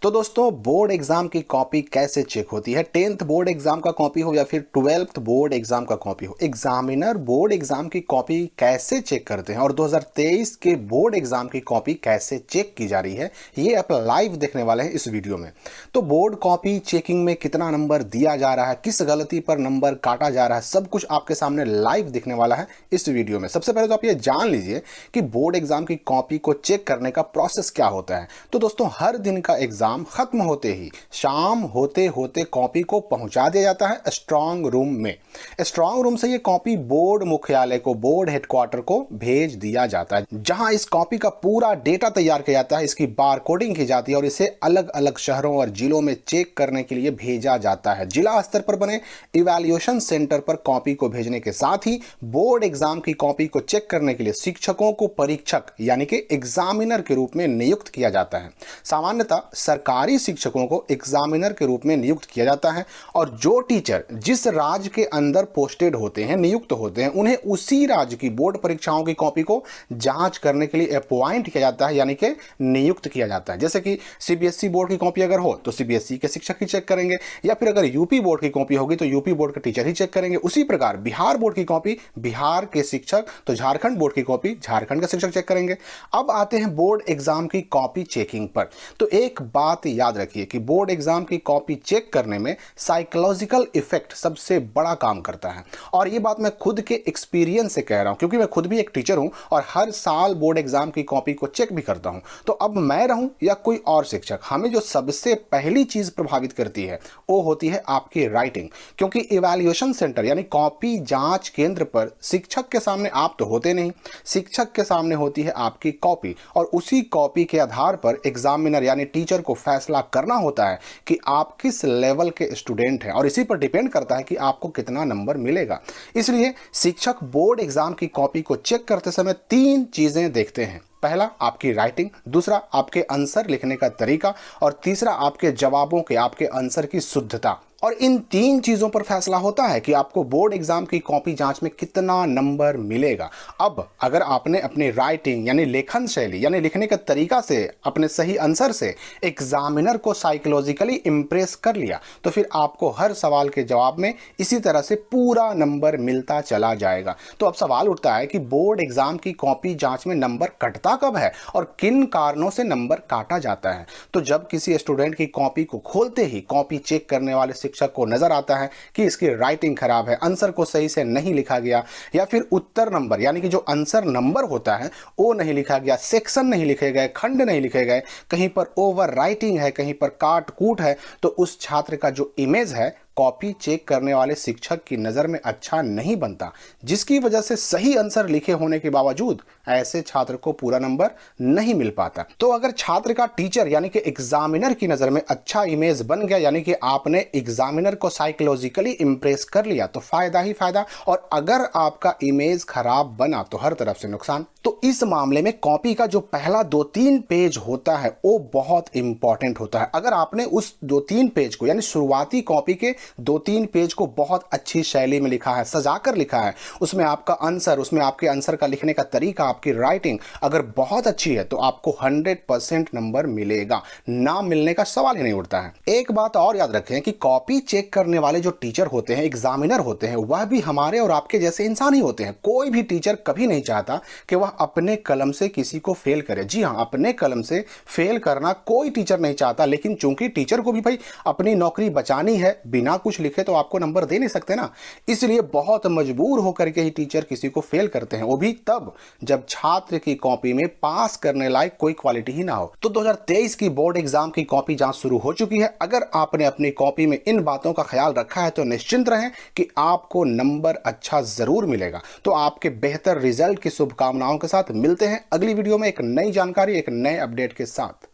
तो दोस्तों board exam की कॉपी कैसे चेक होती है? 10th बोर्ड एग्जाम का कॉपी हो या फिर 12th बोर्ड एग्जाम का कॉपी हो, एग्जामिनर बोर्ड एग्जाम की कॉपी कैसे चेक करते हैं और 2023 के बोर्ड एग्जाम की कॉपी कैसे चेक की जा रही है, ये आप लाइव देखने वाले हैं इस वीडियो में। तो बोर्ड कॉपी चेकिंग में कितना नंबर दिया जा रहा है, किस गलती पर नंबर काटा जा रहा है, सब कुछ आपके सामने लाइव दिखने वाला है इस वीडियो में। सबसे पहले तो आप ये जान लीजिए कि बोर्ड एग्जाम की कॉपी को चेक करने का प्रोसेस क्या होता है। तो दोस्तों हर दिन का एग्जाम खत्म होते ही शाम होते होते कॉपी को पहुंचा दिया जाता है स्ट्रांग रूम में। स्ट्रांग रूम से ये कॉपी बोर्ड मुख्यालय को, बोर्ड हेडक्वार्टर को भेज दिया जाता है, जहां इस कॉपी का पूरा डेटा तैयार किया जाता है, इसकी बार कोडिंग की जाती है और इसे अलग अलग शहरों और जिलों में चेक करने के लिए भेजा जाता है। जिला स्तर पर बने इवैल्यूएशन सेंटर पर कॉपी को भेजने के साथ ही बोर्ड एग्जाम की कॉपी को चेक करने के लिए शिक्षकों को परीक्षक यानी कि एग्जामिनर के रूप में नियुक्त किया जाता है। सामान्यतः सरकारी शिक्षकों को एग्जामिनर के रूप में नियुक्त किया जाता है और जो टीचर जिस राज्य के अंदर पोस्टेड होते हैं, नियुक्त होते हैं, उन्हें उसी राज्य की बोर्ड परीक्षाओं की कॉपी को जांच करने के लिए अपॉइंट किया जाता है यानी कि नियुक्त किया जाता है। जैसे कि सीबीएसई बोर्ड की कॉपी अगर हो तो सीबीएसई के शिक्षक ही चेक करेंगे, या फिर अगर यूपी बोर्ड की कॉपी होगी तो यूपी बोर्ड के टीचर ही चेक करेंगे। उसी प्रकार बिहार बोर्ड की कॉपी बिहार के शिक्षक, तो झारखंड बोर्ड की कॉपी झारखंड के शिक्षक चेक करेंगे। अब आते हैं बोर्ड एग्जाम की कॉपी चेकिंग पर। तो एक बात याद रखिए कि बोर्ड एग्जाम की कॉपी चेक करने में साइकोलॉजिकल इफेक्ट सबसे बड़ा काम करता है, और ये बात मैं खुद के एक्सपीरियंस से कह रहा हूं क्योंकि मैं खुद भी एक टीचर हूं और हर साल बोर्ड एग्जाम की कॉपी को चेक भी करता हूं। तो अब मैं रहूं या कोई और शिक्षक, हमें जो सबसे पहली चीज प्रभावित करती है वो होती है आपकी राइटिंग, क्योंकि इवैल्यूएशन सेंटर यानी कॉपी जांच केंद्र पर शिक्षक के सामने आप तो होते नहीं, शिक्षक के सामने होती है आपकी कॉपी, और उसी कॉपी के आधार पर एग्जामिनर यानी टीचर को फैसला करना होता है कि आप किस लेवल के स्टूडेंट हैं, और इसी पर डिपेंड करता है कि आपको कितना नंबर मिलेगा। इसलिए शिक्षक बोर्ड एग्जाम की कॉपी को चेक करते समय 3 चीजें देखते हैं। पहला आपकी राइटिंग, दूसरा आपके आंसर लिखने का तरीका, और तीसरा आपके जवाबों के, आपके आंसर की शुद्धता। और इन 3 चीजों पर फैसला होता है कि आपको बोर्ड एग्जाम की कॉपी जांच में कितना नंबर मिलेगा। अब अगर आपने अपनी राइटिंग यानी लेखन शैली यानी लिखने का तरीका से, अपने सही आंसर से एग्जामिनर को साइकोलॉजिकली इंप्रेस कर लिया तो फिर आपको हर सवाल के जवाब में इसी तरह से पूरा नंबर मिलता चला जाएगा। तो अब सवाल उठता है कि बोर्ड एग्जाम की कॉपी जांच में नंबर कटता कब है और किन कारणों से नंबर काटा जाता है। तो जब किसी स्टूडेंट की कॉपी को खोलते ही कॉपी चेक करने वाले शिक्षक को नजर आता है कि इसकी राइटिंग खराब है, आंसर को सही से नहीं लिखा गया, या फिर उत्तर नंबर यानी कि जो आंसर नंबर होता है वो नहीं लिखा गया, सेक्शन नहीं लिखे गए, खंड नहीं लिखे गए, कहीं पर ओवर राइटिंग है, कहीं पर काट कूट है, तो उस छात्र का जो इमेज है कॉपी चेक करने वाले शिक्षक की नज़र में अच्छा नहीं बनता, जिसकी वजह से सही आंसर लिखे होने के बावजूद ऐसे छात्र को पूरा नंबर नहीं मिल पाता। तो अगर छात्र का टीचर यानी कि एग्जामिनर की नज़र में अच्छा इमेज बन गया, यानी कि आपने एग्जामिनर को साइकोलॉजिकली इंप्रेस कर लिया, तो फायदा ही फायदा, और अगर आपका इमेज खराब बना तो हर तरफ से नुकसान। तो इस मामले में कॉपी का जो पहला 2-3 पेज होता है वो बहुत इंपॉर्टेंट होता है। अगर आपने उस 2-3 पेज को यानी शुरुआती कॉपी के 2-3 पेज को बहुत अच्छी शैली में लिखा है, सजाकर लिखा है, उसमें आपका आंसर, उसमें आपके आंसर का लिखने का तरीका, आपकी राइटिंग अगर बहुत अच्छी है तो आपको 100% नंबर मिलेगा, ना मिलने का सवाल ही नहीं उठता है। एक बात और याद रखें कि कॉपी चेक करने वाले जो टीचर होते हैं, एग्जामिनर होते हैं, वह भी हमारे और आपके जैसे इंसान ही होते हैं। कोई भी टीचर कभी नहीं चाहता कि वह अपने कलम से किसी को फेल करे। जी हाँ, अपने कलम से फेल करना कोई टीचर नहीं चाहता, लेकिन चूंकि टीचर को भी भाई अपनी नौकरी बचानी है, बिना कुछ लिखे तो आपको नंबर दे नहीं सकते ना, इसलिए बहुत मजबूर होकर के ही टीचर किसी को फेल करते हैं, वो भी तब जब छात्र की कॉपी में पास करने लायक कोई क्वालिटी ही ना हो। तो 2023 की बोर्ड एग्जाम की कॉपी जांच शुरू हो चुकी है। अगर आपने अपनी कॉपी में इन बातों का ख्याल रखा है तो निश्चिंत रहें कि आपको नंबर अच्छा जरूर मिलेगा। तो आपके बेहतर रिजल्ट की शुभकामनाओं के साथ मिलते हैं अगली वीडियो में एक नई जानकारी, एक नए अपडेट के साथ।